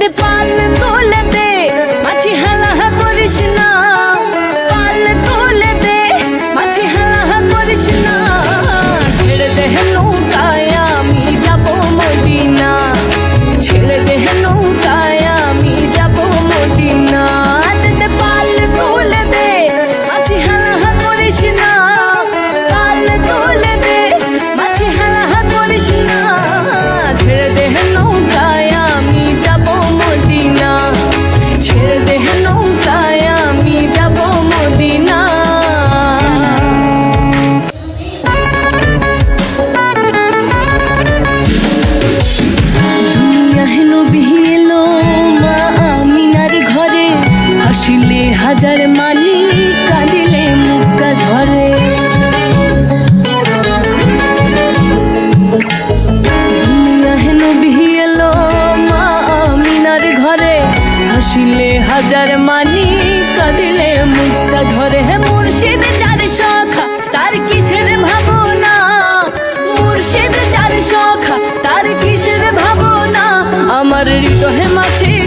दे पाल तोले दे माछी हला करिस ना पाल तोले दे माछी हला करिस ना ছেড়ে দে নৌকায় আমি যাব মদিনা ছেড়ে দে নৌকায় আমি যাব মদিনা দে পাল তোলে দে মাছি হলা করিস না পাল তোলে দে মাছি হলা করিস না ছেড়ে দে নৌকায় আমি যাব মদিনা ছেড়ে দে নৌকায় আমি যাব মদিনা হাসিলে হাজার মানি কাঁদিলে মুক্তা ঝরে নবী এলো মা আমিনার ঘরে হাসিলে হাজার মানি কাঁদিলে মুক্তা ঝরে মুর্শিদ চার সখা তার কিসের ভাবনা মুর্শিদ চার সখা তার কিসের ভাবনা আমার হৃদয়ে মাছে